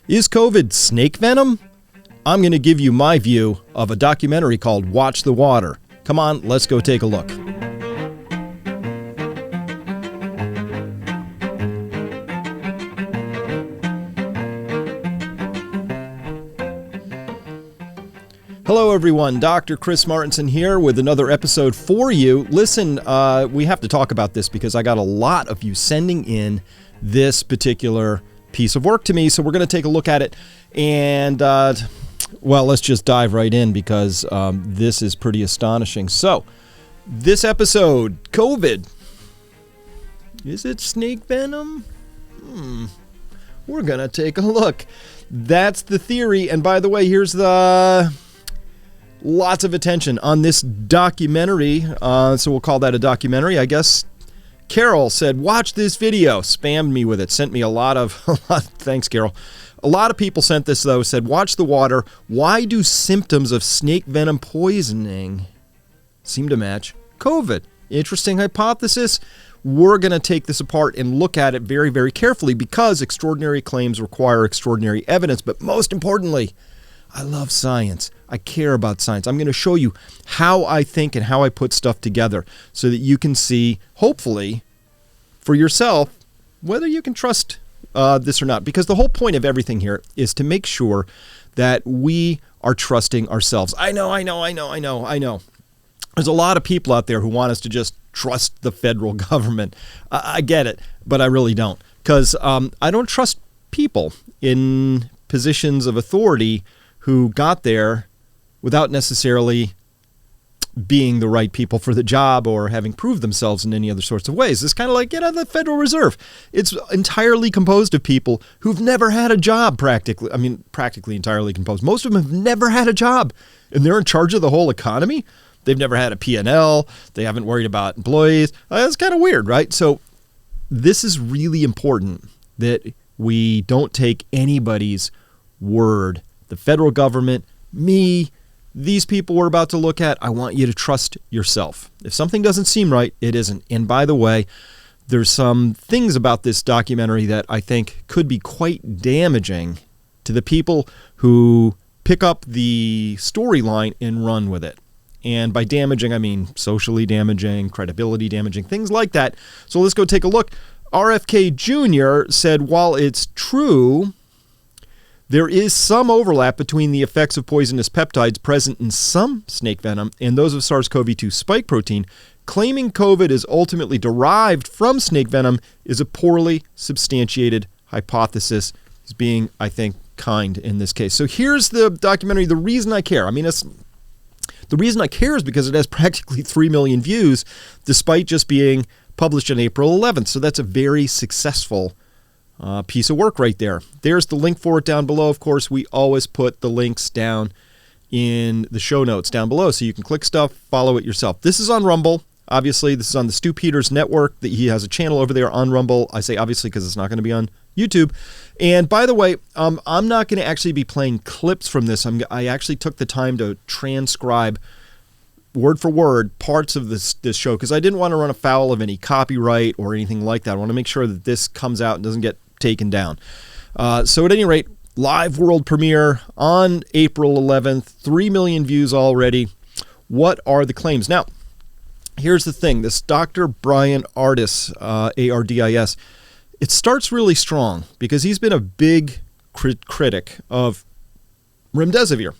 Is COVID snake venom? I'm going to give you my view of a documentary called Watch the Water. Come on, let's go take a look. Hello everyone, Dr. Chris Martinson here with another episode for you. Listen, we have to talk about this because I got a lot of you sending in this particular piece of work to me, so we're going to take a look at it. And, well, let's just dive right in because this is pretty astonishing. So, this episode, COVID. Is it snake venom? We're going to take a look. That's the theory. And by the way, here's the... lots of attention on this documentary, so we'll call that a documentary, I guess. Carol said, watch this video, spammed me with it, sent me a lot of, thanks Carol. A lot of people sent this though, said, watch the water. Why do symptoms of snake venom poisoning seem to match COVID? Interesting hypothesis. We're going to take this apart and look at it very, very carefully because extraordinary claims require extraordinary evidence, but most importantly, I love science. I care about science. I'm going to show you how I think and how I put stuff together so that you can see, hopefully, for yourself, whether you can trust this or not. Because the whole point of everything here is to make sure that we are trusting ourselves. I know. There's a lot of people out there who want us to just trust the federal government. I get it, but I really don't. Because I don't trust people in positions of authority who got there without necessarily being the right people for the job or having proved themselves in any other sorts of ways. It's kind of like, the Federal Reserve. It's entirely composed of people who've never had a job practically. I mean, practically entirely composed. Most of them have never had a job, and they're in charge of the whole economy. They've never had a P&L. They haven't worried about employees. It's kind of weird, right? So this is really important that we don't take anybody's word. The federal government, me, these people we're about to look at, I want you to trust yourself. If something doesn't seem right, it isn't. And by the way, there's some things about this documentary that I think could be quite damaging to the people who pick up the storyline and run with it. And by damaging, I mean socially damaging, credibility damaging, things like that. So let's go take a look. RFK Jr. said, while it's true there is some overlap between the effects of poisonous peptides present in some snake venom and those of SARS-CoV-2 spike protein, claiming COVID is ultimately derived from snake venom is a poorly substantiated hypothesis. He's being, I think, kind in this case. So here's the documentary. The reason I care, the reason I care is because it has practically 3 million views, despite just being published on April 11th. So that's a very successful piece of work right there. There's the link for it down below. Of course, we always put the links down in the show notes down below so you can click stuff, follow it yourself. This is on Rumble. Obviously, this is on the Stu Peters network. He has a channel over there on Rumble. I say obviously because it's not going to be on YouTube. And by the way, I'm not going to actually be playing clips from this. I actually took the time to transcribe word for word parts of this show because I didn't want to run afoul of any copyright or anything like that. I want to make sure that this comes out and doesn't get taken down. So at any rate, live world premiere on April 11th, 3 million views already. What are the claims? Now, here's the thing. This Dr. Brian Ardis, A-R-D-I-S, it starts really strong because he's been a big critic of Remdesivir.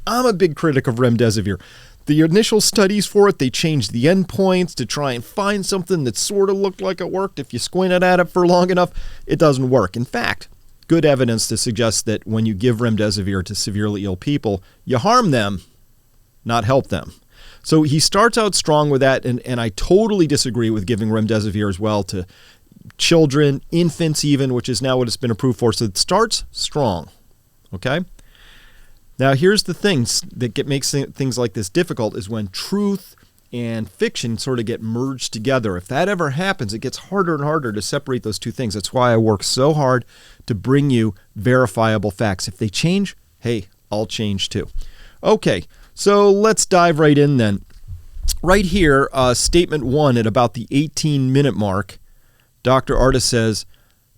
I'm a big critic of Remdesivir. The initial studies for it, they changed the endpoints to try and find something that sort of looked like it worked. If you squinted at it for long enough, it doesn't work. In fact, good evidence to suggest that when you give Remdesivir to severely ill people, you harm them, not help them. So he starts out strong with that, and I totally disagree with giving Remdesivir as well to children, infants even, which is now what it's been approved for. So it starts strong, okay? Now, here's the things that makes things like this difficult is when truth and fiction sort of get merged together. If that ever happens, it gets harder and harder to separate those two things. That's why I work so hard to bring you verifiable facts. If they change, hey, I'll change too. Okay, so let's dive right in then. Right here, statement 1 at about the 18-minute mark, Dr. Ardis says,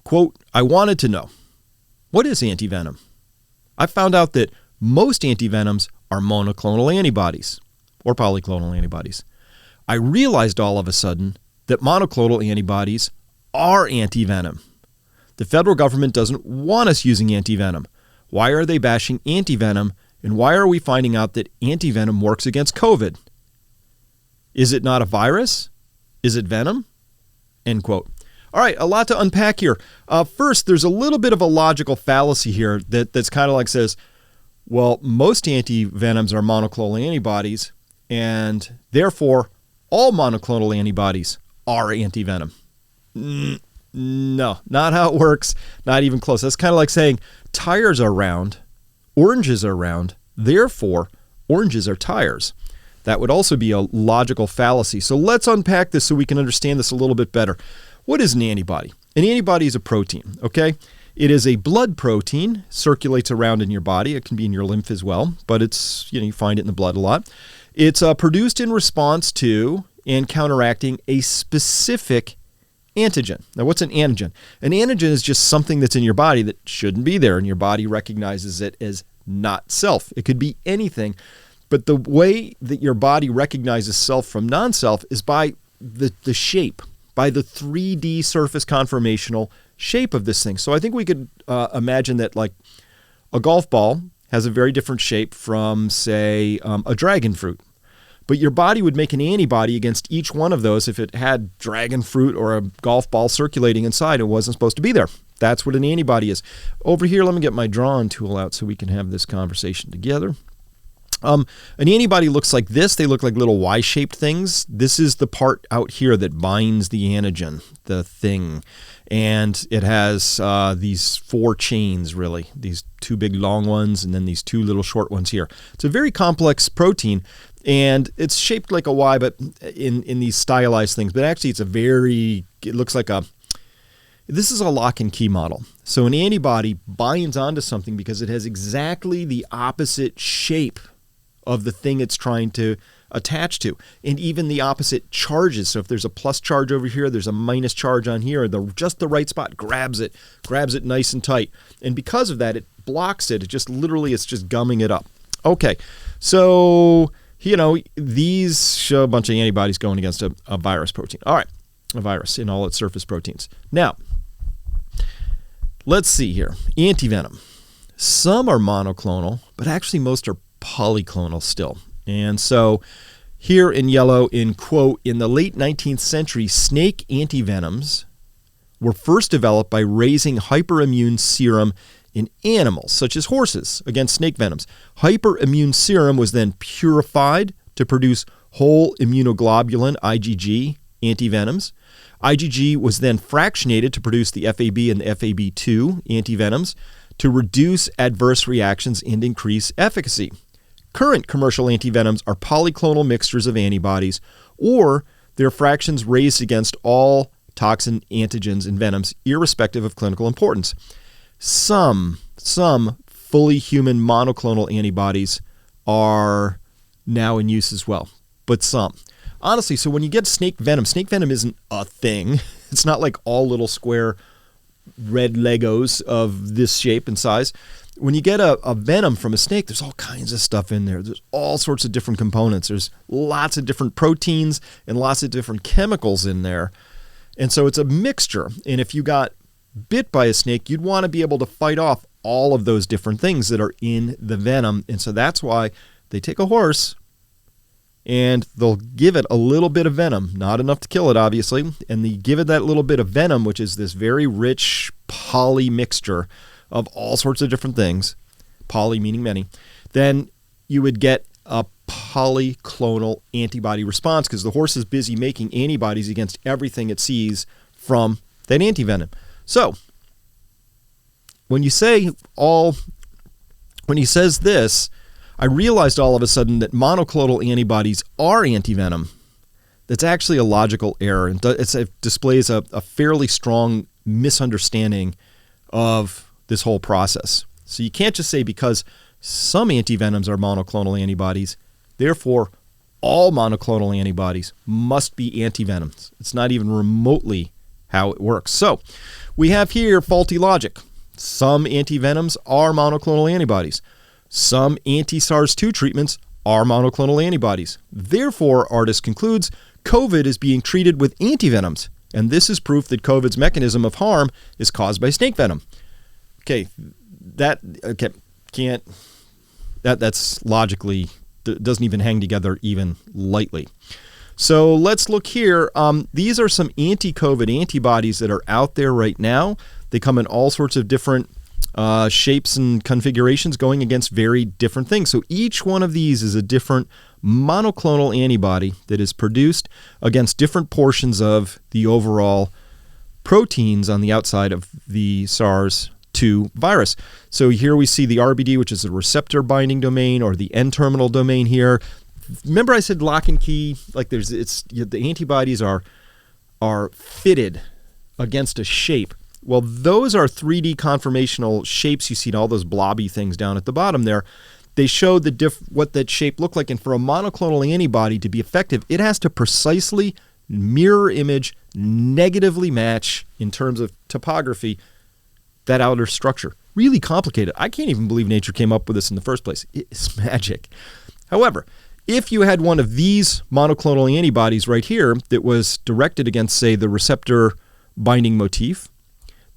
quote, I wanted to know, What is antivenom? I found out that most antivenoms are monoclonal antibodies or polyclonal antibodies. I realized all of a sudden that monoclonal antibodies are antivenom. The federal government doesn't want us using antivenom. Why are they bashing antivenom, and why are we finding out that antivenom works against COVID? Is it not a virus? Is it venom? End quote. All right, a lot to unpack here. First, there's a little bit of a logical fallacy here that's kind of like says, well, most antivenoms are monoclonal antibodies, and therefore all monoclonal antibodies are antivenom. No, not how it works. Not even close. That's kind of like saying tires are round, oranges are round, therefore oranges are tires. That would also be a logical fallacy. So let's unpack this so we can understand this a little bit better. What is an antibody? An antibody is a protein, okay? It is a blood protein, circulates around in your body. It can be in your lymph as well, but it's, you find it in the blood a lot. It's produced in response to and counteracting a specific antigen. Now, what's an antigen? An antigen is just something that's in your body that shouldn't be there, and your body recognizes it as not self. It could be anything, but the way that your body recognizes self from non-self is by the shape, by the 3D surface conformational shape of this thing. So I think we could imagine that like a golf ball has a very different shape from, say, a dragon fruit. But your body would make an antibody against each one of those if it had dragon fruit or a golf ball circulating inside. It wasn't supposed to be there. That's what an antibody is. Over here, let me get my drawing tool out so we can have this conversation together. An antibody looks like this. They look like little Y-shaped things. This is the part out here that binds the antigen, the thing. And it has these 4 chains, really. These 2 big long ones and then these 2 little short ones here. It's a very complex protein, and it's shaped like a Y, but in these stylized things. But actually, it looks like this is a lock and key model. So an antibody binds onto something because it has exactly the opposite shape of the thing it's trying to attach to, and even the opposite charges. So if there's a plus charge over here, there's a minus charge on here, just the right spot grabs it nice and tight. And because of that, it blocks it. It's just gumming it up. Okay, so, these show a bunch of antibodies going against a virus protein. All right, a virus in all its surface proteins. Now, let's see here. Antivenom. Some are monoclonal, but actually most are polyclonal still. And so here in yellow, in quote, in the late 19th century, snake antivenoms were first developed by raising hyperimmune serum in animals, such as horses, against snake venoms. Hyperimmune serum was then purified to produce whole immunoglobulin, IgG, antivenoms. IgG was then fractionated to produce the FAB and the FAB2 antivenoms to reduce adverse reactions and increase efficacy. Current commercial antivenoms are polyclonal mixtures of antibodies, or their fractions raised against all toxin antigens and venoms, irrespective of clinical importance. Some fully human monoclonal antibodies are now in use as well, but some. Honestly, so when you get snake venom isn't a thing. It's not like all little square red Legos of this shape and size. When you get a venom from a snake, there's all kinds of stuff in there. There's all sorts of different components. There's lots of different proteins and lots of different chemicals in there. And so it's a mixture. And if you got bit by a snake, you'd want to be able to fight off all of those different things that are in the venom. And so that's why they take a horse and they'll give it a little bit of venom, not enough to kill it, obviously. And they give it that little bit of venom, which is this very rich poly mixture of all sorts of different things, poly meaning many, then you would get a polyclonal antibody response because the horse is busy making antibodies against everything it sees from that antivenom. So when he says this, I realized all of a sudden that monoclonal antibodies are antivenom. That's actually a logical error. It displays a fairly strong misunderstanding of this whole process. So you can't just say because some antivenoms are monoclonal antibodies, therefore all monoclonal antibodies must be antivenoms. It's not even remotely how it works. So we have here faulty logic. Some antivenoms are monoclonal antibodies. Some anti-SARS-2 treatments are monoclonal antibodies. Therefore, Artis concludes, COVID is being treated with antivenoms, and this is proof that COVID's mechanism of harm is caused by snake venom. That's logically doesn't even hang together even lightly. So let's look here. These are some anti-COVID antibodies that are out there right now. They come in all sorts of different shapes and configurations going against very different things. So each one of these is a different monoclonal antibody that is produced against different portions of the overall proteins on the outside of the SARS-2 virus. So here we see the RBD, which is the receptor binding domain, or the N-terminal domain here. Remember I said lock and key? Like the antibodies are fitted against a shape. Well, those are 3D conformational shapes. You see all those blobby things down at the bottom there. They show what that shape looked like. And for a monoclonal antibody to be effective, it has to precisely mirror image, negatively match in terms of topography, that outer structure. Really complicated. I can't even believe nature came up with this in the first place. It's magic. However, if you had one of these monoclonal antibodies right here that was directed against, say, the receptor binding motif,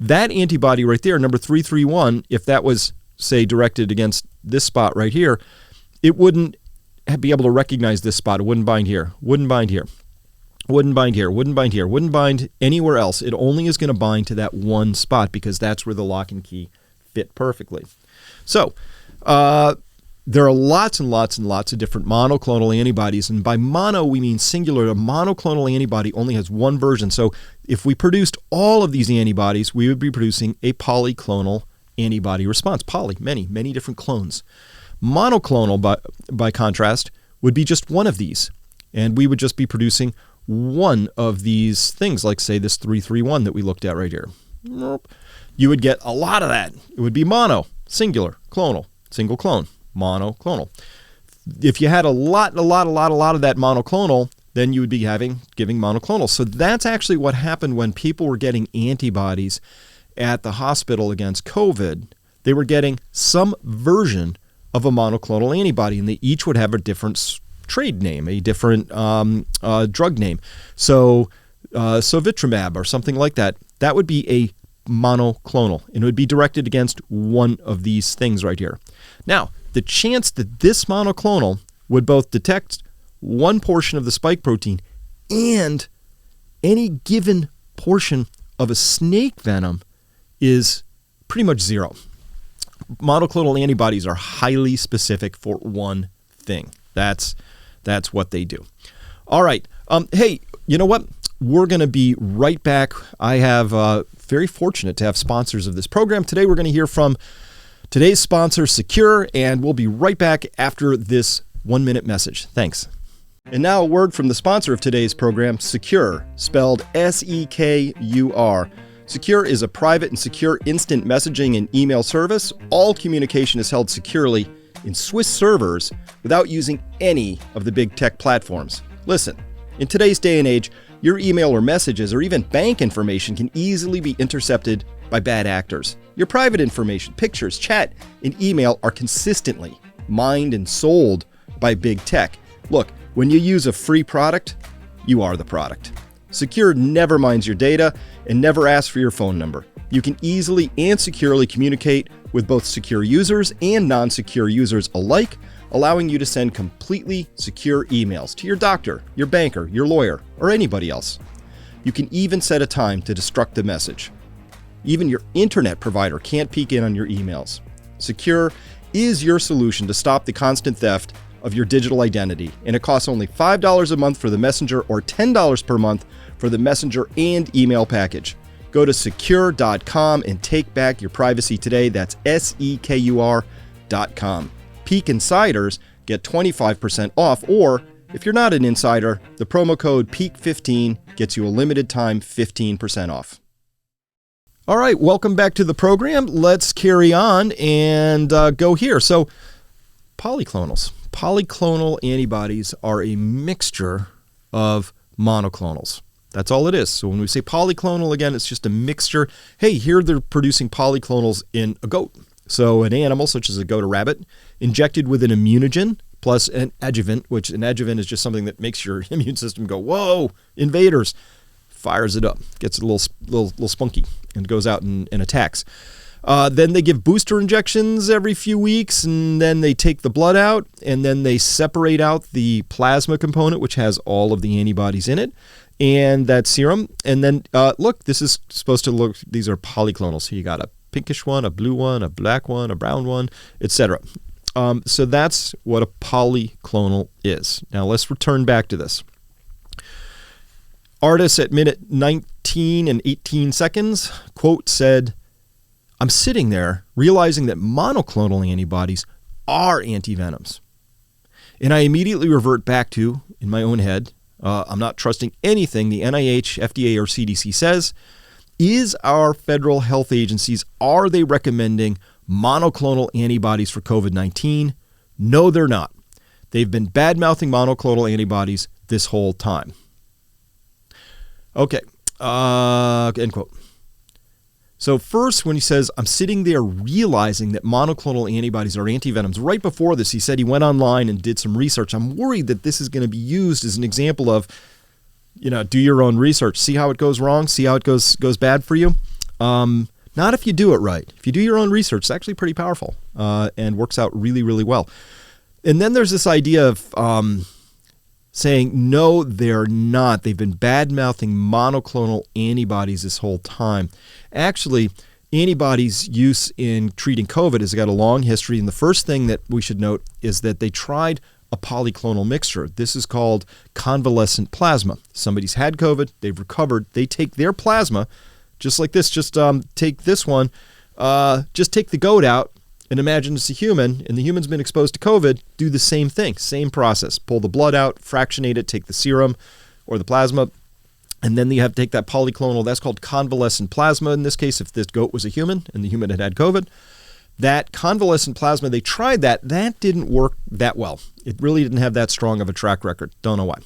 that antibody right there, number 331, if that was, say, directed against this spot right here, it wouldn't be able to recognize this spot. It wouldn't bind here, wouldn't bind here, wouldn't bind here, wouldn't bind here, wouldn't bind anywhere else. It only is going to bind to that one spot because that's where the lock and key fit perfectly. So there are lots and lots and lots of different monoclonal antibodies. And by mono, we mean singular. A monoclonal antibody only has one version. So if we produced all of these antibodies, we would be producing a polyclonal antibody response. Poly, many different clones. Monoclonal, by contrast, would be just one of these. And we would just be producing one of these things, like, say, this 331 that we looked at right here. You would get a lot of that. It would be mono, singular, clonal, single clone, monoclonal. If you had a lot of that monoclonal, then you would be giving monoclonal. So that's actually what happened when people were getting antibodies at the hospital against COVID. They were getting some version of a monoclonal antibody, and they each would have a different trade name, a different drug name. So Sovitramab or something like that, that would be a monoclonal, and it would be directed against one of these things right here. Now, the chance that this monoclonal would both detect one portion of the spike protein and any given portion of a snake venom is pretty much zero. Monoclonal antibodies are highly specific for one thing. That's what they do. All right. Hey, you know what? We're going to be right back. I have very fortunate to have sponsors of this program. Today we're going to hear from today's sponsor, Secure, and we'll be right back after this 1-minute message. Thanks. And now a word from the sponsor of today's program, Secure, spelled S-E-K-U-R. Secure is a private and secure instant messaging and email service. All communication is held securely in Swiss servers without using any of the big tech platforms. Listen, in today's day and age, your email or messages or even bank information can easily be intercepted by bad actors. Your private information, pictures, chat, and email are consistently mined and sold by big tech. Look, when you use a free product, you are the product. Secure never mines your data and never asks for your phone number. You can easily and securely communicate with both secure users and non-secure users alike, allowing you to send completely secure emails to your doctor, your banker, your lawyer, or anybody else. You can even set a time to destruct the message. Even your internet provider can't peek in on your emails. Secure is your solution to stop the constant theft of your digital identity, and it costs only $5 a month for the Messenger or $10 per month for the Messenger and email package. Go to secure.com and take back your privacy today. That's SEKUR.com. Peak Insiders get 25% off, or if you're not an insider, the promo code PEAK15 gets you a limited time 15% off. All right, welcome back to the program. Let's carry on and go here. So, polyclonals. Polyclonal antibodies are a mixture of monoclonals. That's all it is. So when we say polyclonal, again, it's just a mixture. Hey, here they're producing polyclonals in a goat. So an animal, such as a goat or rabbit, injected with an immunogen plus an adjuvant, which an adjuvant is just something that makes your immune system go, whoa, invaders, fires it up, gets a little spunky, and goes out and attacks. Then they give booster injections every few weeks, and then they take the blood out, and then they separate out the plasma component, which has all of the antibodies in it, and that serum. And then, look, this is supposed to look, these are polyclonals. So you got a pinkish one, a blue one, a black one, a brown one, etc. So that's what a polyclonal is. Now let's return back to this. Artis at minute 19 and 18 seconds, quote, said, I'm sitting there realizing that monoclonal antibodies are antivenoms. And I immediately revert back to, in my own head, I'm not trusting anything the NIH, FDA, or CDC says. Is our federal health agencies, are they recommending monoclonal antibodies for COVID-19? No, they're not. They've been bad-mouthing monoclonal antibodies this whole time. Okay, end quote. So first, when he says, I'm sitting there realizing that monoclonal antibodies are antivenoms, right before this, he said he went online and did some research. I'm worried that this is going to be used as an example of, do your own research. See how it goes wrong? See how it goes bad for you? Not if you do it right. If you do your own research, it's actually pretty powerful and works out really, really well. And then there's this idea of saying, no, they're not. They've been bad-mouthing monoclonal antibodies this whole time. Actually, antibodies use in treating COVID has got a long history, and the first thing that we should note is that they tried a polyclonal mixture. This is called convalescent plasma. Somebody's had COVID, they've recovered, they take their plasma, just like this, just take this one, just take the goat out, and imagine it's a human, and the human's been exposed to COVID, do the same thing, same process. Pull the blood out, fractionate it, take the serum or the plasma, and then you have to take that polyclonal. That's called convalescent plasma in this case, if this goat was a human and the human had COVID. That convalescent plasma, they tried that. That didn't work that well. It really didn't have that strong of a track record. Don't know why.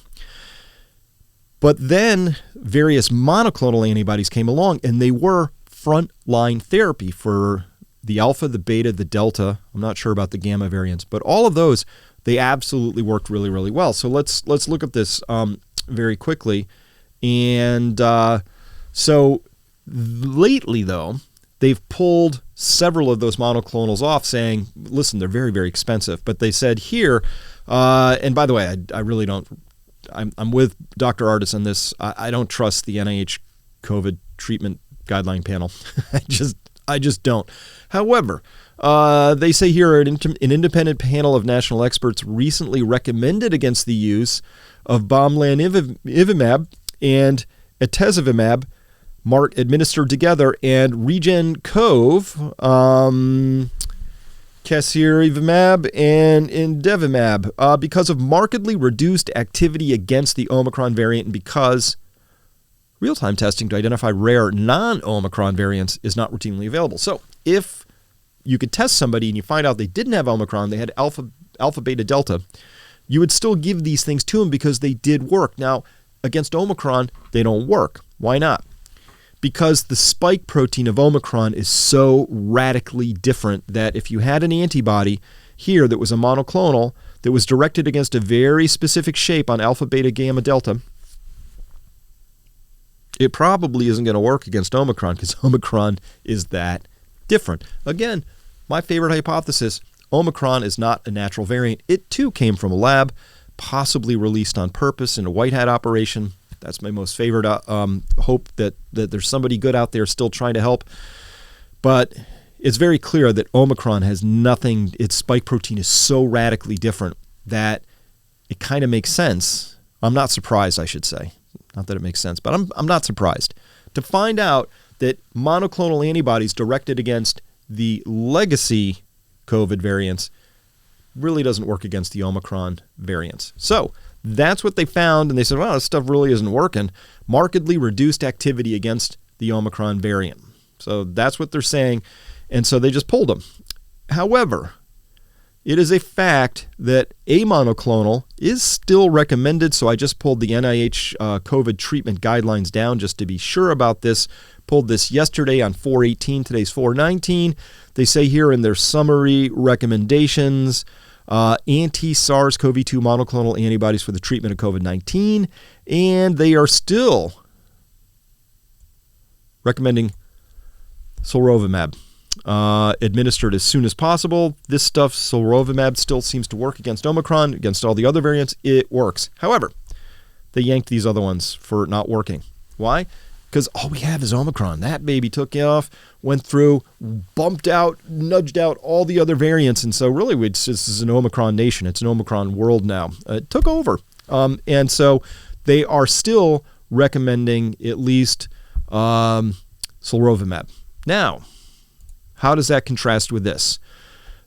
But then various monoclonal antibodies came along, and they were frontline therapy for the alpha, the beta, the delta. I'm not sure about the gamma variants, but all of those, they absolutely worked really, really well. So let's look at this very quickly. And so lately, though, they've pulled several of those monoclonals off, saying, listen, they're very, very expensive. But they said here, and by the way, I really don't, I'm with Dr. Artis on this. I don't trust the NIH COVID treatment guideline panel. I just don't. However, they say here an independent panel of national experts recently recommended against the use of bamlanivimab and atezolizumab administered together, and REGEN-COV, casirivimab, and Antivenom because of markedly reduced activity against the Omicron variant, and because real-time testing to identify rare non-Omicron variants is not routinely available. So if you could test somebody and you find out they didn't have Omicron, they had alpha, beta, delta, you would still give these things to them because they did work. Now, against Omicron, they don't work. Why not? Because the spike protein of Omicron is so radically different that if you had an antibody here that was a monoclonal that was directed against a very specific shape on alpha, beta, gamma, delta, it probably isn't going to work against Omicron because Omicron is that different. Again, my favorite hypothesis, Omicron is not a natural variant. It too came from a lab, possibly released on purpose in a white hat operation. That's my most favorite hope that there's somebody good out there still trying to help. But it's very clear that Omicron has nothing, its spike protein is so radically different that it kind of makes sense. I'm not surprised, I should say. Not that it makes sense, but I'm not surprised to find out that monoclonal antibodies directed against the legacy COVID variants really doesn't work against the Omicron variants. So that's what they found, and they said, wow, this stuff really isn't working. Markedly reduced activity against the Omicron variant. So that's what they're saying, and so they just pulled them. However, it is a fact that a monoclonal is still recommended. So I just pulled the NIH COVID treatment guidelines down just to be sure about this. Pulled this yesterday on 4/18. Today's 4/19. They say here in their summary recommendations, anti-SARS-CoV-2 monoclonal antibodies for the treatment of COVID-19, and they are still recommending Sotrovimab, administered as soon as possible. This stuff, Sotrovimab, still seems to work against Omicron, against all the other variants. It works. However, they yanked these other ones for not working. Why? Because all we have is Omicron. That baby took off, went through, bumped out, nudged out all the other variants. And so really, this is an Omicron nation. It's an Omicron world now. It took over. And so they are still recommending at least Sotrovimab. Now, how does that contrast with this?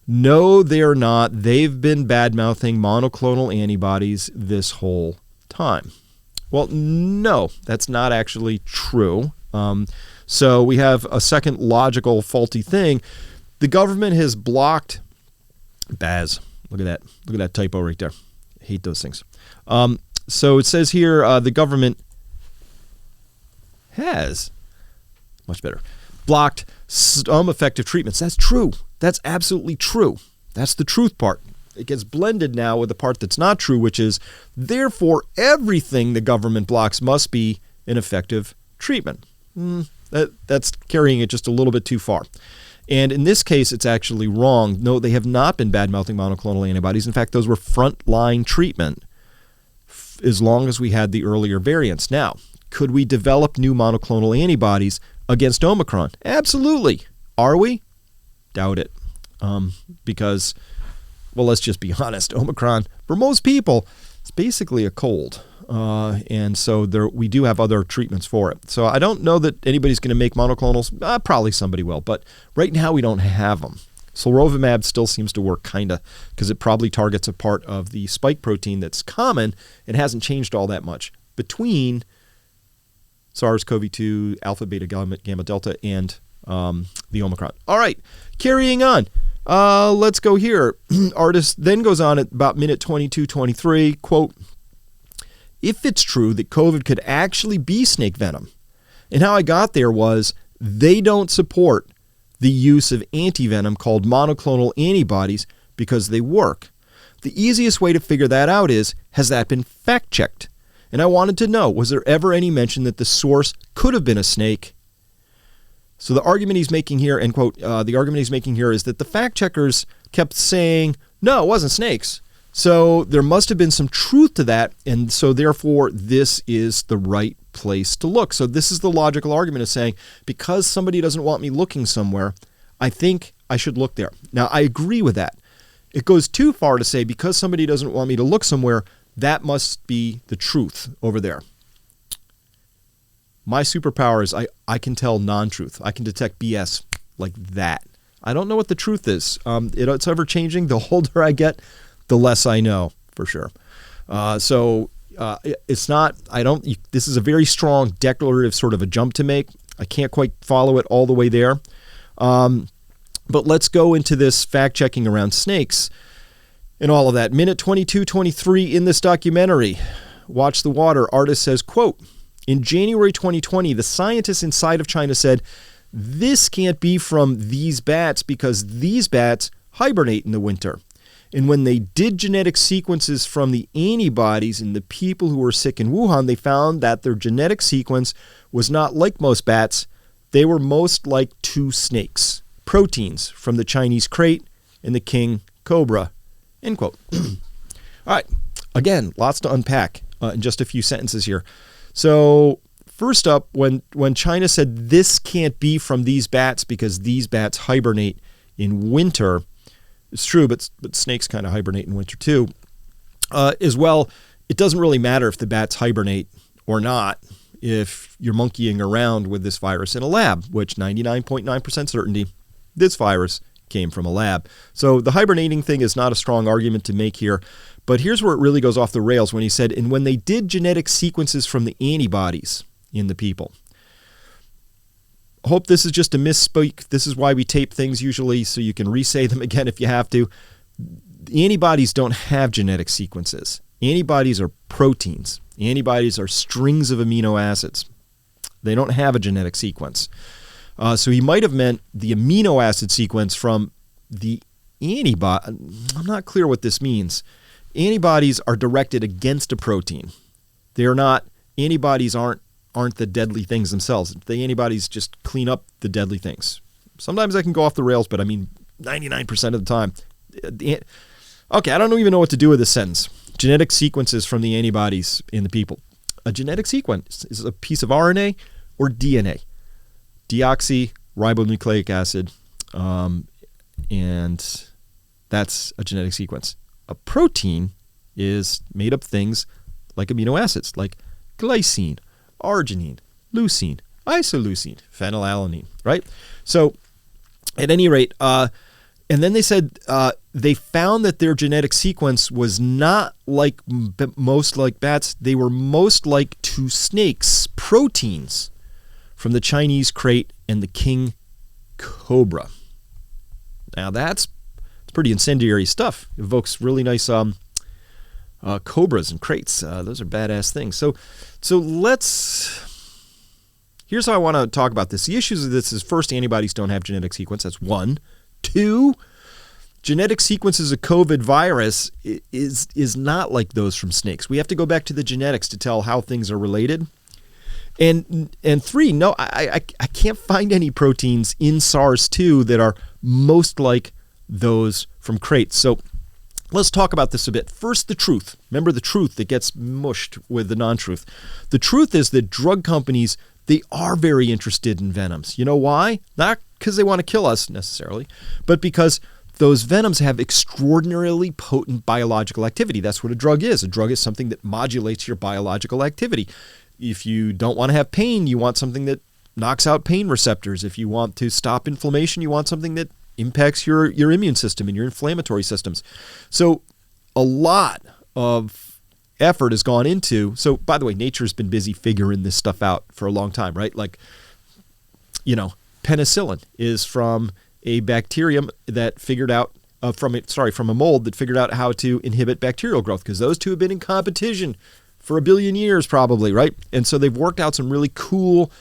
No, they're not. They've been bad-mouthing monoclonal antibodies this whole time. Well, no, that's not actually true. So we have a second logical faulty thing. The government has blocked Baz. Look at that. Look at that typo right there. I hate those things. So it says here the government has, much better, blocked some effective treatments. That's true. That's absolutely true. That's the truth part. It gets blended now with the part that's not true, which is, therefore, everything the government blocks must be an effective treatment. That's carrying it just a little bit too far. And in this case, it's actually wrong. No, they have not been bad-mouthing monoclonal antibodies. In fact, those were frontline treatment as long as we had the earlier variants. Now, could we develop new monoclonal antibodies against Omicron? Absolutely. Are we? Doubt it. Because, well, let's just be honest. Omicron, for most people, it's basically a cold. And so we do have other treatments for it. So I don't know that anybody's going to make monoclonals. Probably somebody will. But right now we don't have them. Sotrovimab still seems to work kind of because it probably targets a part of the spike protein that's common and hasn't changed all that much between SARS-CoV-2, alpha, beta, gamma, delta, and the Omicron. All right, carrying on. Let's go here. Artist then goes on at about minute 22:23, quote, if it's true that COVID could actually be snake venom, and how I got there was they don't support the use of antivenom called monoclonal antibodies because they work. The easiest way to figure that out is, has that been fact-checked? And I wanted to know, was there ever any mention that the source could have been a snake? So the argument he's making here, end quote, the argument he's making here is that the fact-checkers kept saying, no, it wasn't snakes. So there must have been some truth to that, and so therefore this is the right place to look. So this is the logical argument of saying, because somebody doesn't want me looking somewhere, I think I should look there. Now, I agree with that. It goes too far to say, because somebody doesn't want me to look somewhere, that must be the truth over there. My superpower is I can tell non-truth. I can detect BS like that. I don't know what the truth is. It's ever-changing. The older I get, the less I know, for sure. It's not, this is a very strong declarative sort of a jump to make. I can't quite follow it all the way there. But let's go into this fact-checking around snakes and all of that. Minute 22:23 in this documentary. Watch the Water. Artist says, quote, in January 2020, the scientists inside of China said, this can't be from these bats because these bats hibernate in the winter. And when they did genetic sequences from the antibodies in the people who were sick in Wuhan, they found that their genetic sequence was not like most bats. They were most like two snakes, proteins from the Chinese crate and the king cobra, end quote. All right. Again, lots to unpack in just a few sentences here. So first up, when China said this can't be from these bats because these bats hibernate in winter, it's true, but snakes kind of hibernate in winter too. As well, it doesn't really matter if the bats hibernate or not if you're monkeying around with this virus in a lab, which 99.9% certainty, this virus came from a lab. So the hibernating thing is not a strong argument to make here. But here's where it really goes off the rails when he said, and when they did genetic sequences from the antibodies in the people. I hope this is just a misspeak. This is why we tape things usually, so you can re-say them again if you have to. Antibodies don't have genetic sequences. Antibodies are proteins. Antibodies are strings of amino acids. They don't have a genetic sequence. So he might have meant the amino acid sequence from the antibody. I'm not clear what this means. Antibodies are directed against a protein. Antibodies aren't the deadly things themselves. The antibodies just clean up the deadly things. Sometimes I can go off the rails, but I mean 99% of the time. Okay, I don't even know what to do with this sentence. Genetic sequences from the antibodies in the people. A genetic sequence is a piece of RNA or DNA. Deoxyribonucleic acid, and that's a genetic sequence. A protein is made of things like amino acids, like glycine, arginine, leucine, isoleucine, phenylalanine, right? So at any rate, and then they said they found that their genetic sequence was not like most like bats. They were most like to snakes, proteins from the Chinese crate and the king cobra. Now it's pretty incendiary stuff. It evokes really nice cobras and crates. Those are badass things. So here's how I want to talk about this. The issues of this is, first, antibodies don't have genetic sequence. That's one. Two, genetic sequences of COVID virus is not like those from snakes. We have to go back to the genetics to tell how things are related. And three, no, I can't find any proteins in SARS-2 that are most like those from crates. So let's talk about this a bit. First, the truth. Remember the truth that gets mushed with the non-truth. The truth is that drug companies, they are very interested in venoms. You know why? Not because they want to kill us necessarily, but because those venoms have extraordinarily potent biological activity. That's what a drug is. A drug is something that modulates your biological activity. If you don't want to have pain, you want something that knocks out pain receptors. If you want to stop inflammation, you want something that impacts your immune system and your inflammatory systems. So a lot of effort has gone into, so by the way, nature's been busy figuring this stuff out for a long time, right? Like, penicillin is from a bacterium that figured out, from a mold that figured out how to inhibit bacterial growth, because those two have been in competition for 1 billion years probably, right? And so they've worked out some really cool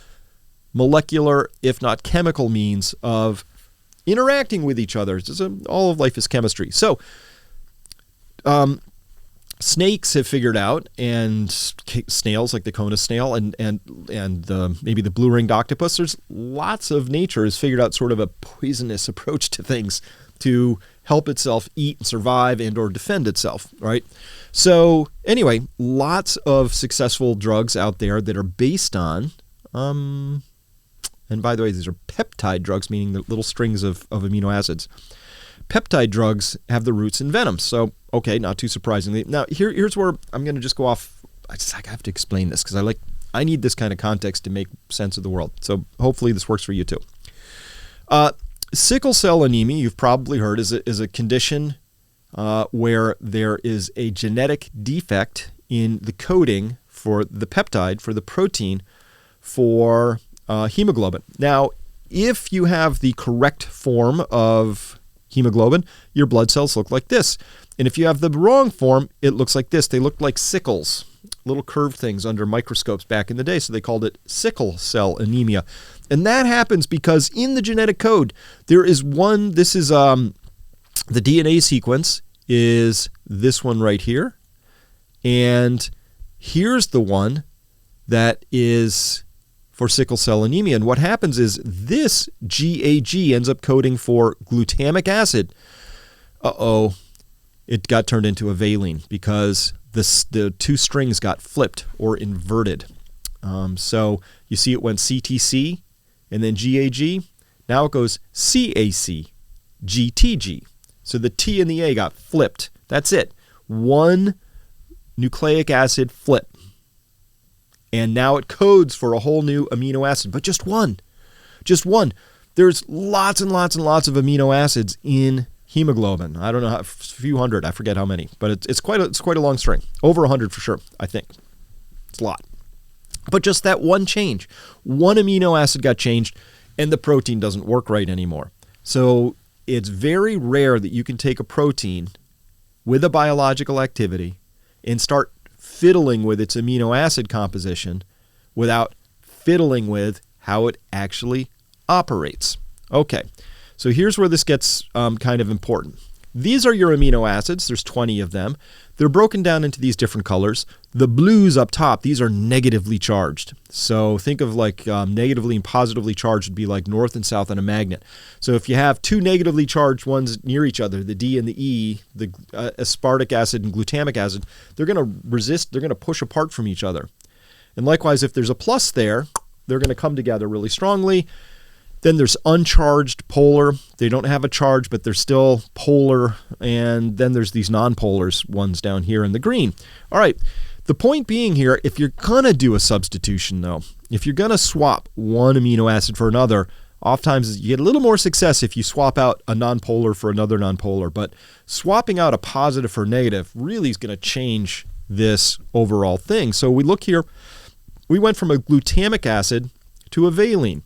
molecular, if not chemical, means of interacting with each other. All of life is chemistry. So snakes have figured out, and snails like the Conus snail and maybe the blue-ringed octopus, there's lots of nature has figured out sort of a poisonous approach to things to help itself eat and survive and or defend itself, right? So anyway, lots of successful drugs out there that are based on, and by the way, these are peptide drugs, meaning the little strings of amino acids. Peptide drugs have the roots in venoms. So, okay, not too surprisingly. Now, here's where I'm going to just go off. I have to explain this because I need this kind of context to make sense of the world. So hopefully this works for you too. Sickle cell anemia, you've probably heard, is a condition where there is a genetic defect in the coding for the peptide, for the protein, for hemoglobin. Now, if you have the correct form of hemoglobin, your blood cells look like this. And if you have the wrong form, it looks like this. They look like sickles, little curved things under microscopes back in the day. So they called it sickle cell anemia. And that happens because in the genetic code, there is one, this is the DNA sequence is this one right here. And here's the one that is for sickle cell anemia. And what happens is this GAG ends up coding for glutamic acid. It got turned into a valine because the two strings got flipped or inverted. So you see it went CTC and then GAG. Now it goes CAC, GTG. So the T and the A got flipped. That's it. One nucleic acid flip. And now it codes for a whole new amino acid, but just one. Just one. There's lots and lots and lots of amino acids in hemoglobin. I don't know, a few hundred. I forget how many, but it's quite a long string. Over 100 for sure, I think. It's a lot. But just that one change. One amino acid got changed, and the protein doesn't work right anymore. So it's very rare that you can take a protein with a biological activity and start fiddling with its amino acid composition without fiddling with how it actually operates. Okay, so here's where this gets kind of important. These are your amino acids. There's 20 of them. They're broken down into these different colors. The blues up top, these are negatively charged. So think of like negatively and positively charged would be like north and south on a magnet. So if you have two negatively charged ones near each other, the D and the E, the aspartic acid and glutamic acid, they're going to resist, they're going to push apart from each other. And likewise, if there's a plus there, they're going to come together really strongly. Then there's uncharged polar. They don't have a charge, but they're still polar. And then there's these nonpolars ones down here in the green. All right. The point being here, if you're going to do a substitution, though, if you're going to swap one amino acid for another, oftentimes you get a little more success if you swap out a nonpolar for another nonpolar. But swapping out a positive for a negative really is going to change this overall thing. So we look here. We went from a glutamic acid to a valine.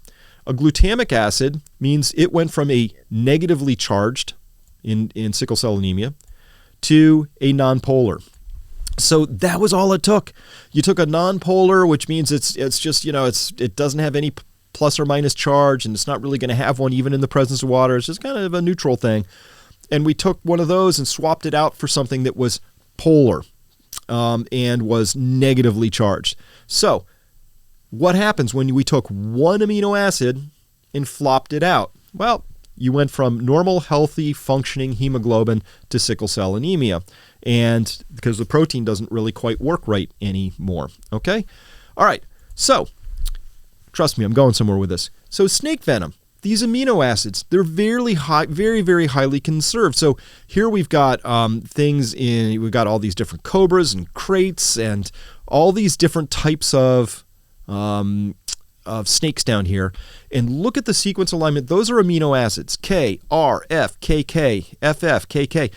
A glutamic acid means it went from a negatively charged in sickle cell anemia to a nonpolar. So that was all it took. You took a nonpolar, which means it's just, it doesn't have any plus or minus charge, and it's not really going to have one even in the presence of water. It's just kind of a neutral thing. And we took one of those and swapped it out for something that was polar and was negatively charged. So what happens when we took one amino acid and flopped it out? Well, you went from normal, healthy, functioning hemoglobin to sickle cell anemia, and because the protein doesn't really quite work right anymore. Okay? All right. So, trust me, I'm going somewhere with this. So, snake venom, these amino acids, they're very, very highly conserved. So here we've got we've got all these different cobras and crates and all these different types of snakes down here, and look at the sequence alignment. Those are amino acids: K, R, F, KK, FF, KK.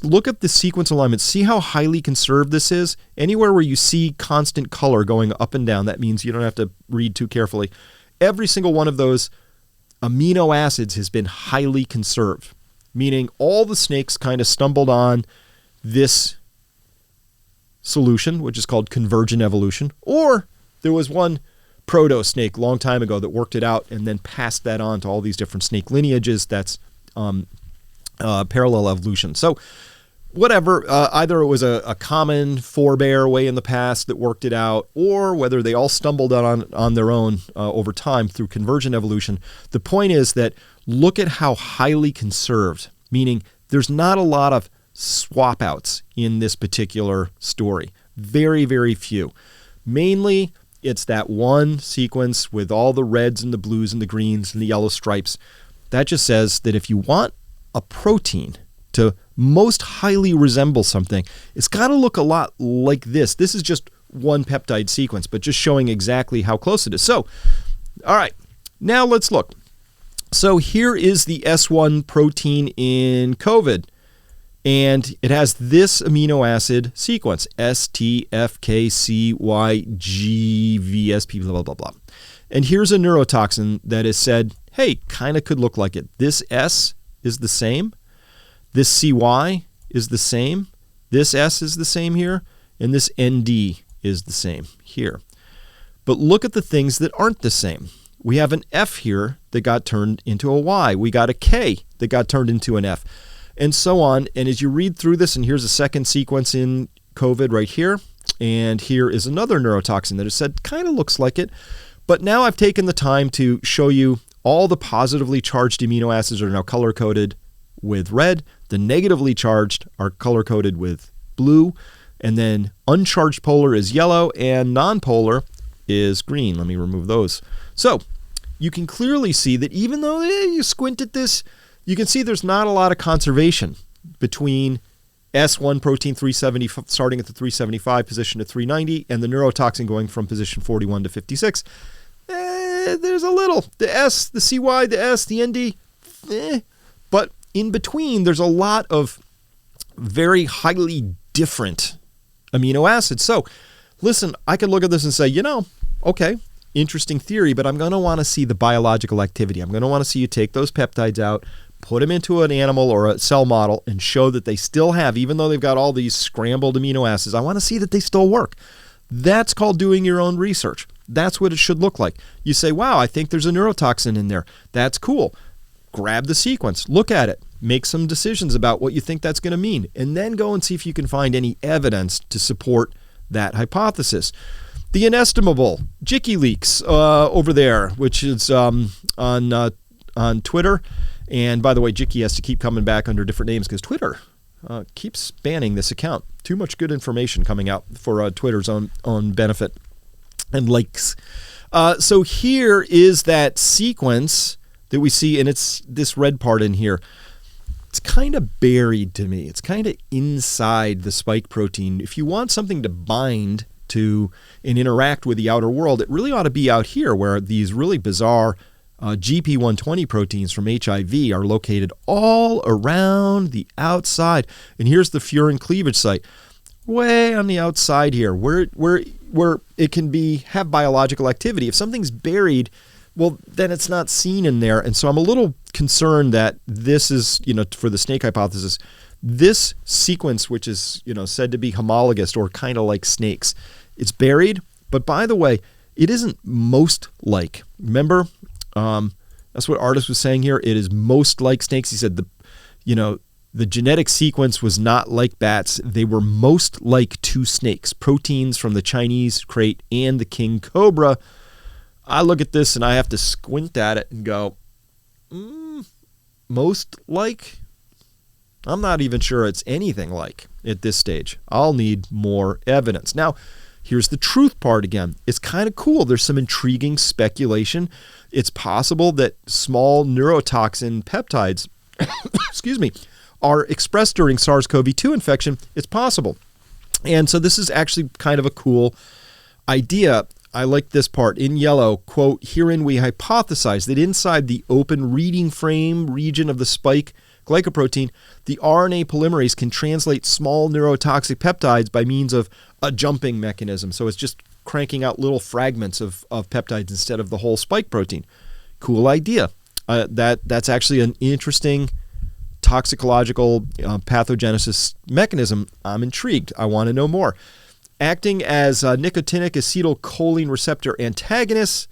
Look at the sequence alignment. See how highly conserved this is? Anywhere where you see constant color going up and down, that means you don't have to read too carefully. Every single one of those amino acids has been highly conserved, meaning all the snakes kind of stumbled on this solution, which is called convergent evolution, or there was one proto snake long time ago that worked it out and then passed that on to all these different snake lineages. That's parallel evolution. So whatever, either it was a common forebear way in the past that worked it out, or whether they all stumbled on their own over time through convergent evolution. The point is that look at how highly conserved, meaning there's not a lot of swap outs in this particular story. Very, very few. Mainly, it's that one sequence with all the reds and the blues and the greens and the yellow stripes. That just says that if you want a protein to most highly resemble something, it's got to look a lot like this. This is just one peptide sequence, but just showing exactly how close it is. So, all right, now let's look. So here is the S1 protein in COVID. And it has this amino acid sequence, STFKCYGVSP, blah, blah, blah. And here's a neurotoxin that is said, hey, kind of could look like it. This S is the same. This CY is the same. This S is the same here. And this ND is the same here. But look at the things that aren't the same. We have an F here that got turned into a Y. We got a K that got turned into an F. And so on. And as you read through this, and here's a second sequence in COVID right here, and here is another neurotoxin that is said kind of looks like it. But now I've taken the time to show you all the positively charged amino acids are now color-coded with red. The negatively charged are color-coded with blue. And then uncharged polar is yellow, and nonpolar is green. Let me remove those. So you can clearly see that even though you squint at this, you can see there's not a lot of conservation between S1 protein 370 starting at the 375 position to 390 and the neurotoxin going from position 41 to 56. There's a little. The S, the CY, the S, the ND. But in between, there's a lot of very highly different amino acids. So listen, I could look at this and say, okay, interesting theory, but I'm going to want to see the biological activity. I'm going to want to see you take those peptides out, put them into an animal or a cell model and show that they still have, even though they've got all these scrambled amino acids, I want to see that they still work. That's called doing your own research. That's what it should look like. You say, wow, I think there's a neurotoxin in there. That's cool. Grab the sequence, look at it, make some decisions about what you think that's going to mean, and then go and see if you can find any evidence to support that hypothesis. The inestimable Jicky Leaks over there, which is on Twitter. And by the way, Jicky has to keep coming back under different names because Twitter keeps banning this account. Too much good information coming out for Twitter's own benefit and likes. So here is that sequence that we see, and it's this red part in here. It's kind of buried to me. It's kind of inside the spike protein. If you want something to bind to and interact with the outer world, it really ought to be out here where these really bizarre GP120 proteins from HIV are located all around the outside. And here's the furin cleavage site, way on the outside here, where it can have biological activity. If something's buried, well, then it's not seen in there. And so I'm a little concerned that this is, for the snake hypothesis, this sequence, which is, said to be homologous or kind of like snakes, it's buried. But by the way, it isn't most like. Remember, that's what Artis was saying here. It is most like snakes. He said the genetic sequence was not like bats. They were most like two snakes, proteins from the Chinese crate and the king cobra. I look at this and I have to squint at it and go, most like? I'm not even sure it's anything like at this stage. I'll need more evidence. Now, here's the truth part again. It's kind of cool. There's some intriguing speculation. It's possible that small neurotoxin peptides, excuse me, are expressed during SARS-CoV-2 infection. It's possible. And so this is actually kind of a cool idea. I like this part in yellow, quote, herein we hypothesize that inside the open reading frame region of the spike glycoprotein, the RNA polymerase can translate small neurotoxic peptides by means of a jumping mechanism. So it's just cranking out little fragments of peptides instead of the whole spike protein. Cool idea. That's actually an interesting toxicological pathogenesis mechanism. I'm intrigued. I want to know more. Acting as nicotinic acetylcholine receptor antagonists,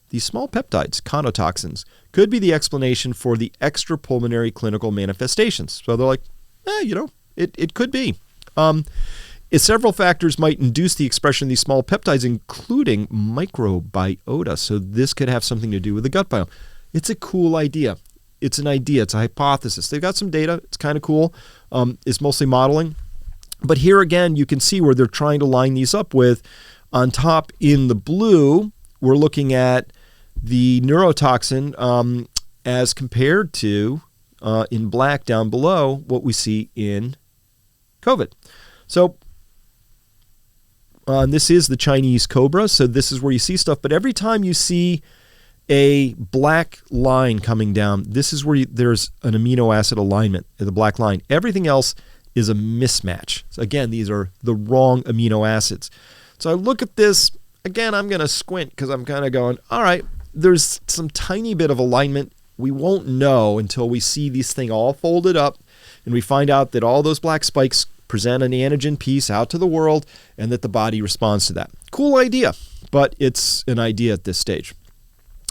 these small peptides, conotoxins, could be the explanation for the extrapulmonary clinical manifestations. So they're like, it could be. Several factors might induce the expression of these small peptides, including microbiota. So this could have something to do with the gut biome. It's a cool idea. It's an idea. It's a hypothesis. They've got some data. It's kind of cool. It's mostly modeling. But here again, you can see where they're trying to line these up with, on top in the blue, we're looking at the neurotoxin as compared to, in black down below, what we see in COVID. So this is the Chinese Cobra, so this is where you see stuff. But every time you see a black line coming down, this is where there's an amino acid alignment, the black line. Everything else is a mismatch. So again, these are the wrong amino acids. So I look at this, again, I'm going to squint because I'm kind of going, all right, there's some tiny bit of alignment. We won't know until we see this thing all folded up and we find out that all those black spikes present an antigen piece out to the world and that the body responds to that. Cool idea, but it's an idea at this stage.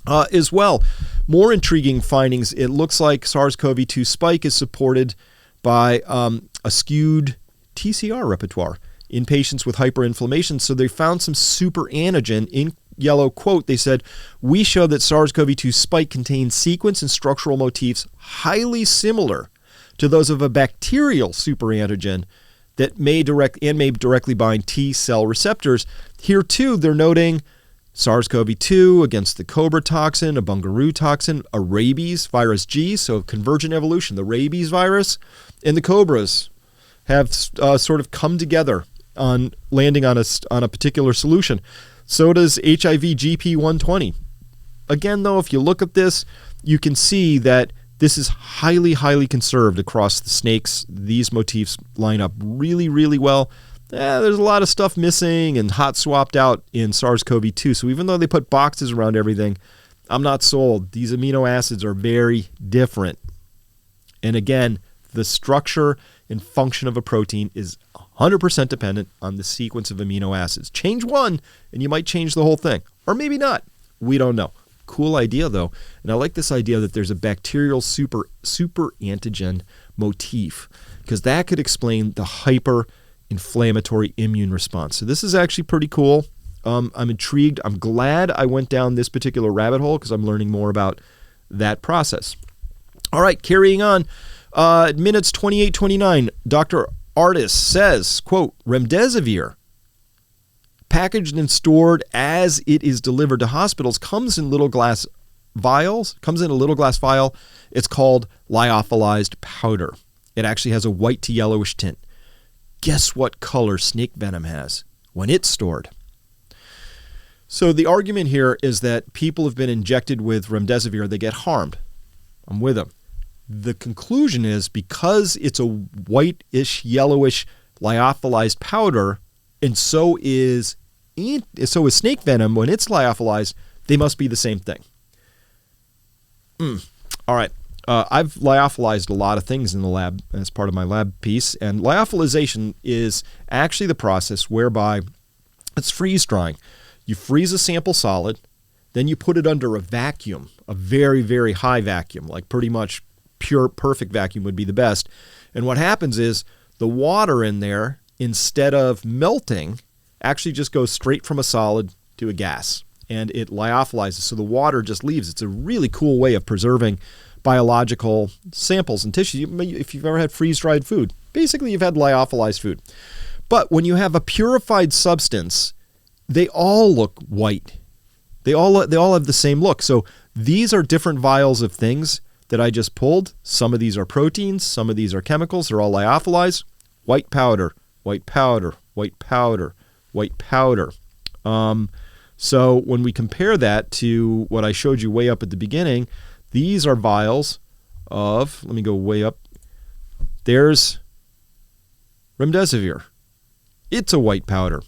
As well, more intriguing findings. It looks like SARS-CoV-2 spike is supported by a skewed TCR repertoire in patients with hyperinflammation. So they found some super antigen in yellow quote. They said, we show that SARS-CoV-2 spike contains sequence and structural motifs highly similar to those of a bacterial super antigen that may directly bind T cell receptors. Here too, they're noting SARS-CoV-2 against the Cobra toxin, a Bungaroo toxin, a rabies virus G, so convergent evolution. The rabies virus and the Cobras have sort of come together on landing on a particular solution. So does HIV GP120. Again, though, if you look at this, you can see that this is highly, highly conserved across the snakes. These motifs line up really, really well. There's a lot of stuff missing and hot swapped out in SARS-CoV-2. So even though they put boxes around everything, I'm not sold. These amino acids are very different. And again, the structure and function of a protein is 100% dependent on the sequence of amino acids. Change one, and you might change the whole thing. Or maybe not. We don't know. Cool idea, though. And I like this idea that there's a bacterial super antigen motif, because that could explain the hyper-inflammatory immune response. So this is actually pretty cool. I'm intrigued. I'm glad I went down this particular rabbit hole because I'm learning more about that process. All right, carrying on. Minutes 28-29, Dr. Artis says, quote, Remdesivir, packaged and stored as it is delivered to hospitals, comes in a little glass vial. It's called lyophilized powder. It actually has a white to yellowish tint. Guess what color snake venom has when it's stored? So the argument here is that people have been injected with remdesivir, they get harmed. I'm with them. The conclusion is because it's a whitish, yellowish lyophilized powder, and so is snake venom when it's lyophilized, they must be the same thing. All right. I've lyophilized a lot of things in the lab as part of my lab piece, and lyophilization is actually the process whereby it's freeze drying. You freeze a sample solid, then you put it under a vacuum, a very, very high vacuum, like pretty much pure, perfect vacuum would be the best. And what happens is the water in there, instead of melting, actually just goes straight from a solid to a gas, and it lyophilizes. So the water just leaves. It's a really cool way of preserving biological samples and tissues. If you've ever had freeze-dried food, basically you've had lyophilized food. But when you have a purified substance, they all look white. They all have the same look. So these are different vials of things that I just pulled. Some of these are proteins. Some of these are chemicals. They're all lyophilized. White powder, white powder, white powder, white powder. So when we compare that to what I showed you way up at the beginning, these are vials of, let me go way up. There's remdesivir. It's a white powder.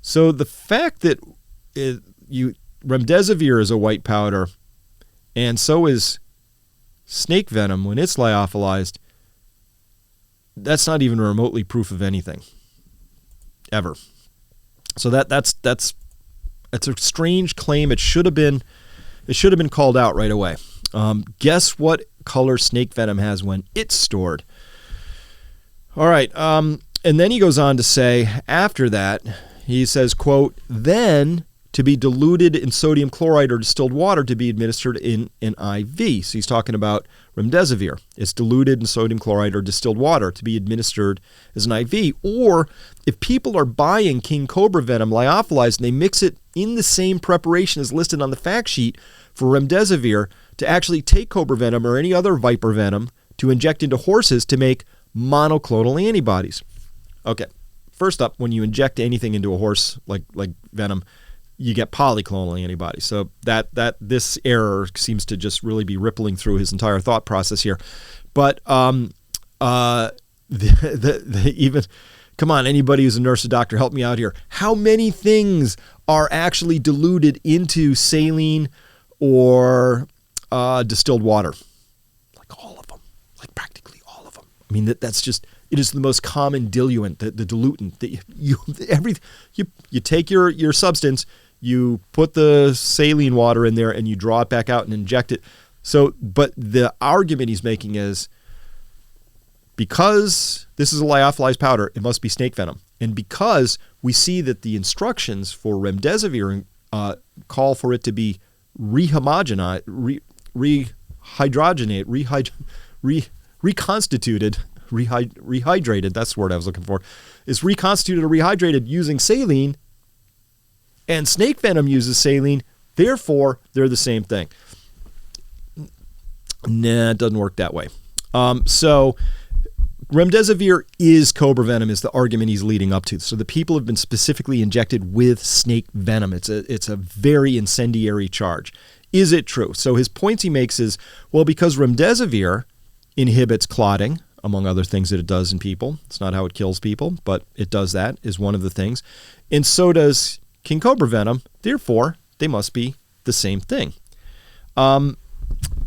So the fact that remdesivir is a white powder, and so is snake venom when it's lyophilized, that's not even remotely proof of anything, ever. So that's a strange claim. It should have been called out right away. Guess what color snake venom has when it's stored? All right. And then he goes on to say, after that, he says, quote, then to be diluted in sodium chloride or distilled water to be administered in an IV. So he's talking about remdesivir. It's diluted in sodium chloride or distilled water to be administered as an IV. Or if people are buying King Cobra venom lyophilized and they mix it in the same preparation as listed on the fact sheet for remdesivir, to actually take Cobra venom or any other viper venom to inject into horses to make monoclonal antibodies. Okay, first up, when you inject anything into a horse like venom, you get polyclonal antibodies. So that this error seems to just really be rippling through his entire thought process here. But even, come on, anybody who's a nurse or doctor, help me out here. How many things are actually diluted into saline or distilled water? Like all of them, like practically all of them. I mean, that's just, it is the most common diluent, the dilutant. You take your substance, you put the saline water in there, and you draw it back out and inject it. So, but the argument he's making is because this is a lyophilized powder, it must be snake venom. And because we see that the instructions for remdesivir call for it to be reconstituted, rehydrated, that's the word I was looking for, is reconstituted or rehydrated using saline, and snake venom uses saline, therefore they're the same thing. Nah, it doesn't work that way. So remdesivir is Cobra venom is the argument he's leading up to. So the people have been specifically injected with snake venom. It's a very incendiary charge. Is it true? So his points he makes is, well, because remdesivir inhibits clotting, among other things that it does in people. It's not how it kills people, but it does that, is one of the things. And so does King Cobra venom. Therefore, they must be the same thing.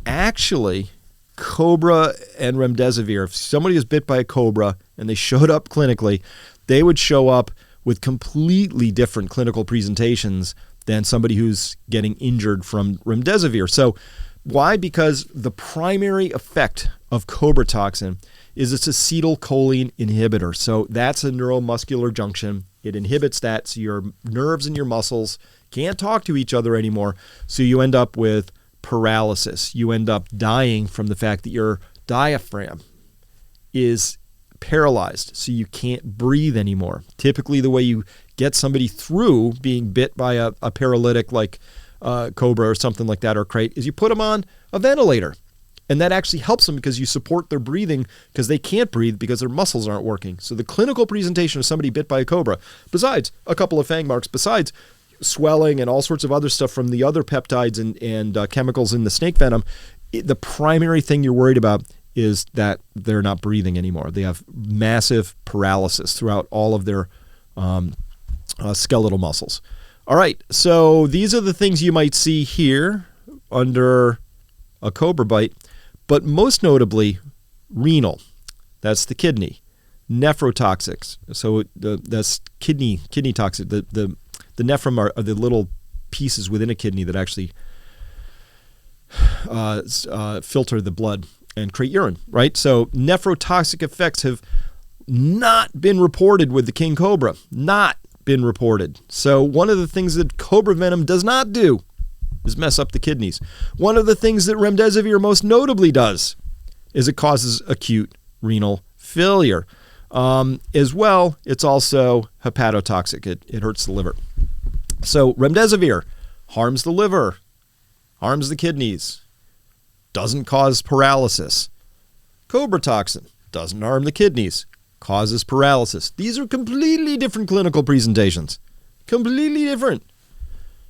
Actually, Cobra and Remdesivir, if somebody was bit by a cobra and they showed up clinically, they would show up with completely different clinical presentations than somebody who's getting injured from Remdesivir. So why? Because the primary effect of Cobra toxin is it's acetylcholine inhibitor. So that's a neuromuscular junction. It inhibits that, so your nerves and your muscles can't talk to each other anymore. So you end up with paralysis. You end up dying from the fact that your diaphragm is paralyzed, so you can't breathe anymore. Typically, the way you get somebody through being bit by a paralytic like Cobra or something like that, or crate, is you put them on a ventilator. And that actually helps them because you support their breathing, because they can't breathe because their muscles aren't working. So the clinical presentation of somebody bit by a cobra, besides a couple of fang marks, besides swelling and all sorts of other stuff from the other peptides and chemicals in the snake venom, the primary thing you're worried about is that they're not breathing anymore. They have massive paralysis throughout all of their skeletal muscles. All right, so these are the things you might see here under a cobra bite, but most notably renal. That's the kidney. Nephrotoxics. So that's kidney toxic. The nephron are the little pieces within a kidney that actually filter the blood and create urine, right? So nephrotoxic effects have not been reported with the king cobra. Not been reported. So one of the things that cobra venom does not do is mess up the kidneys. One of the things that Remdesivir most notably does is it causes acute renal failure. As well, it's also hepatotoxic. It hurts the liver. So Remdesivir harms the liver, harms the kidneys, doesn't cause paralysis. Cobra toxin doesn't harm the kidneys, causes paralysis. These are completely different clinical presentations. Completely different.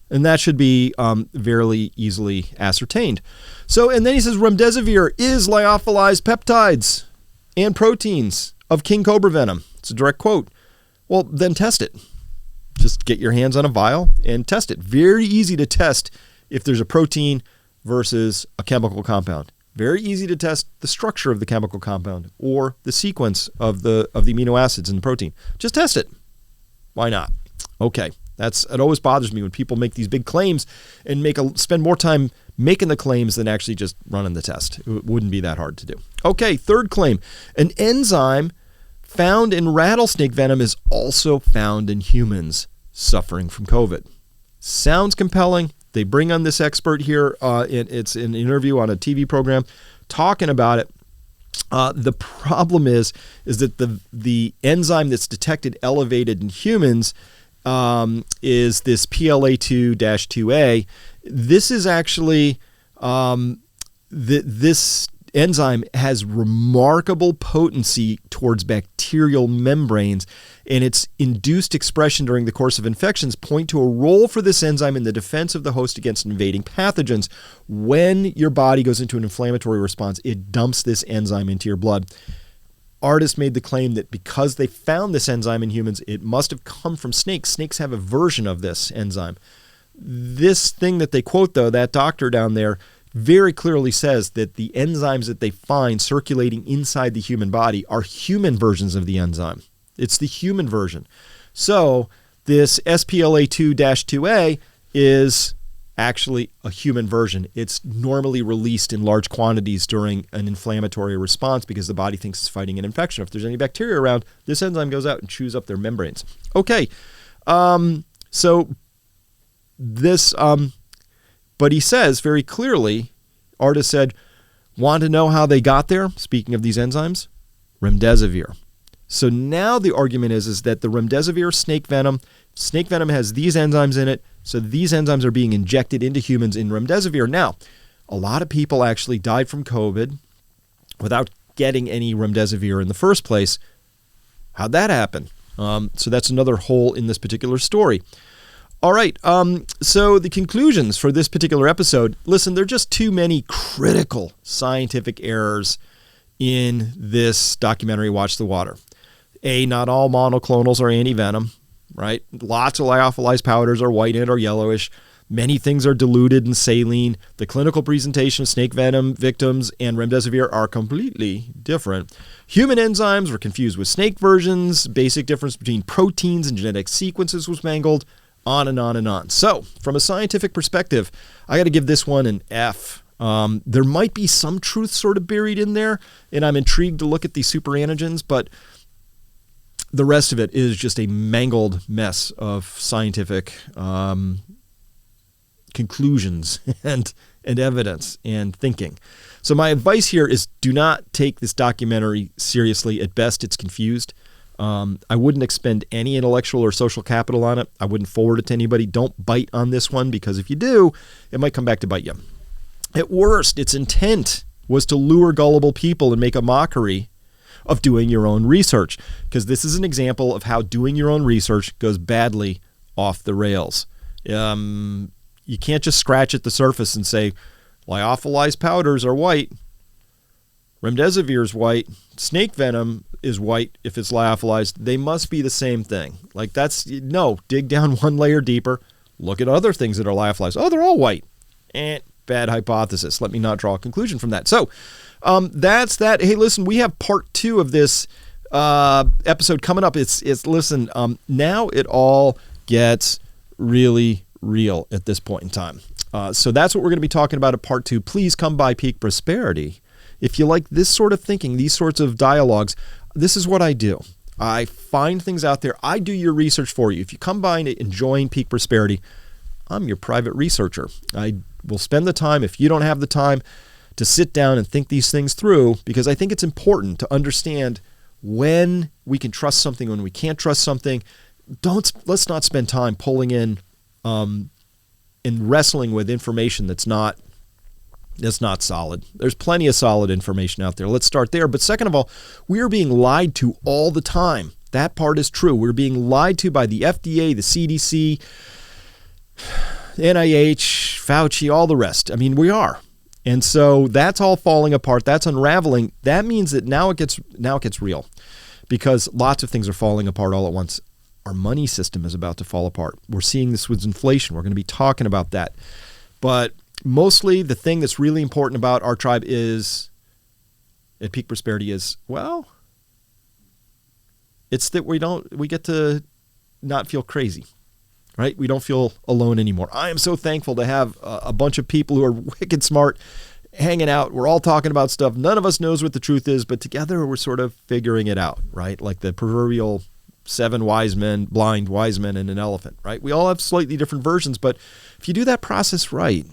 And that should be very easily ascertained. So, and then he says Remdesivir is lyophilized peptides and proteins of king cobra venom. It's a direct quote. Well, then test it. Just get your hands on a vial and test it. Very easy to test if there's a protein versus a chemical compound. Very easy to test the structure of the chemical compound or the sequence of the amino acids in the protein. Just test it. Why not? Okay. It always bothers me when people make these big claims and spend more time making the claims than actually just running the test. It wouldn't be that hard to do. Okay, third claim. An enzyme found in rattlesnake venom is also found in humans suffering from COVID. Sounds compelling. They bring on this expert here. It's an interview on a TV program talking about it. The problem is that the enzyme that's detected elevated in humans is this PLA2-2A. This is actually, this enzyme has remarkable potency towards bacterial membranes, and its induced expression during the course of infections point to a role for this enzyme in the defense of the host against invading pathogens. When your body goes into an inflammatory response, it dumps this enzyme into your blood. Artists made the claim that because they found this enzyme in humans, it must have come from snakes. Snakes have a version of this enzyme. This thing that they quote, though, that doctor down there, very clearly says that the enzymes that they find circulating inside the human body are human versions of the enzyme. It's the human version. So this SPLA2-2A is actually a human version. It's normally released in large quantities during an inflammatory response because the body thinks it's fighting an infection. If there's any bacteria around, this enzyme goes out and chews up their membranes. Okay, so this, but he says very clearly, artist said, want to know how they got there? Speaking of these enzymes, Remdesivir. So now the argument is that the Remdesivir snake venom has these enzymes in it, so these enzymes are being injected into humans in Remdesivir. Now, a lot of people actually died from COVID without getting any Remdesivir in the first place. How'd that happen? So that's another hole in this particular story. All right, so the conclusions for this particular episode, listen, there are just too many critical scientific errors in this documentary, Watch the Water. Not all monoclonals are antivenom, right? Lots of lyophilized powders are white and or yellowish. Many things are diluted in saline. The clinical presentation of snake venom victims and remdesivir are completely different. Human enzymes were confused with snake versions. Basic difference between proteins and genetic sequences was mangled. On and on and on. So, from a scientific perspective, I got to give this one an F. There might be some truth sort of buried in there, and I'm intrigued to look at these superantigens, but the rest of it is just a mangled mess of scientific conclusions and evidence and thinking. So my advice here is do not take this documentary seriously. At best, it's confused. I wouldn't expend any intellectual or social capital on it. I wouldn't forward it to anybody. Don't bite on this one, because if you do, it might come back to bite you. At worst, its intent was to lure gullible people and make a mockery of doing your own research, because this is an example of how doing your own research goes badly off the rails. You can't just scratch at the surface and say, lyophilized powders are white, remdesivir is white, snake venom is white if it's lyophilized. They must be the same thing. Like no, dig down one layer deeper, look at other things that are lyophilized. Oh, they're all white. Bad hypothesis. Let me not draw a conclusion from that. So that's that. Hey, listen, we have part 2 of this episode coming up. Listen, now it all gets really real at this point in time. So that's what we're going to be talking about at part 2. Please come by Peak Prosperity. If you like this sort of thinking, these sorts of dialogues, this is what I do. I find things out there. I do your research for you. If you come by and join Peak Prosperity, I'm your private researcher. I will spend the time, if you don't have the time, to sit down and think these things through, because I think it's important to understand when we can trust something, when we can't trust something. Let's not spend time pulling in and wrestling with information that's not solid. There's plenty of solid information out there. Let's start there. But second of all, we are being lied to all the time. That part is true. We're being lied to by the FDA, the CDC, NIH, Fauci, all the rest. I mean, we are. And so that's all falling apart. That's unraveling. That means that now it gets real, because lots of things are falling apart all at once. Our money system is about to fall apart. We're seeing this with inflation. We're going to be talking about that. But mostly the thing that's really important about our tribe is, at Peak Prosperity, is, well, it's that we get to not feel crazy. Right? We don't feel alone anymore. I am so thankful to have a bunch of people who are wicked smart hanging out. We're all talking about stuff. None of us knows what the truth is, but together we're sort of figuring it out, right? Like the proverbial 7 blind wise men and an elephant, right? We all have slightly different versions, but if you do that process right,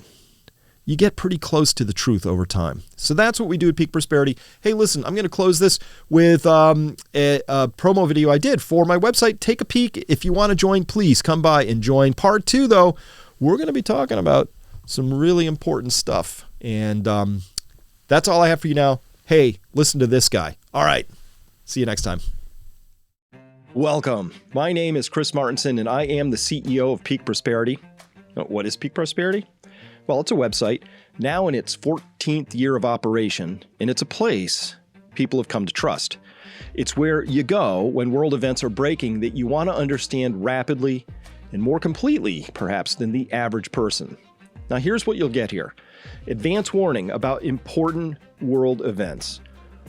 you get pretty close to the truth over time. So that's what we do at Peak Prosperity. Hey, listen, I'm going to close this with a promo video I did for my website. Take a peek. If you want to join, please come by and join. Part 2, though, we're going to be talking about some really important stuff. And that's all I have for you now. Hey, listen to this guy. All right. See you next time. Welcome. My name is Chris Martinson, and I am the CEO of Peak Prosperity. What is Peak Prosperity? Well, it's a website now in its 14th year of operation, and it's a place people have come to trust. It's where you go when world events are breaking that you want to understand rapidly and more completely, perhaps, than the average person. Now, here's what you'll get here. Advance warning about important world events.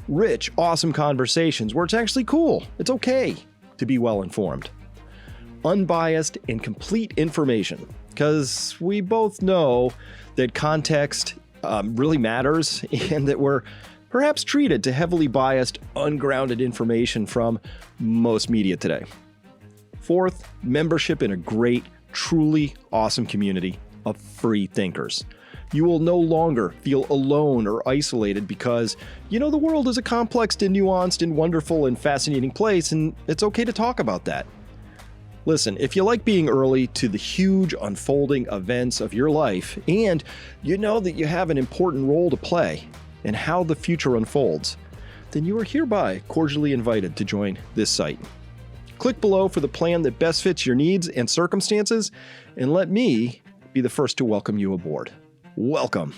Rich, awesome conversations where it's actually cool. It's okay to be well informed. Unbiased and complete information, because we both know that context really matters, and that we're perhaps treated to heavily biased, ungrounded information from most media today. Fourth, membership in a great, truly awesome community of free thinkers. You will no longer feel alone or isolated, because the world is a complex and nuanced and wonderful and fascinating place, and it's okay to talk about that. Listen, if you like being early to the huge unfolding events of your life, and you know that you have an important role to play in how the future unfolds, then you are hereby cordially invited to join this site. Click below for the plan that best fits your needs and circumstances, and let me be the first to welcome you aboard. Welcome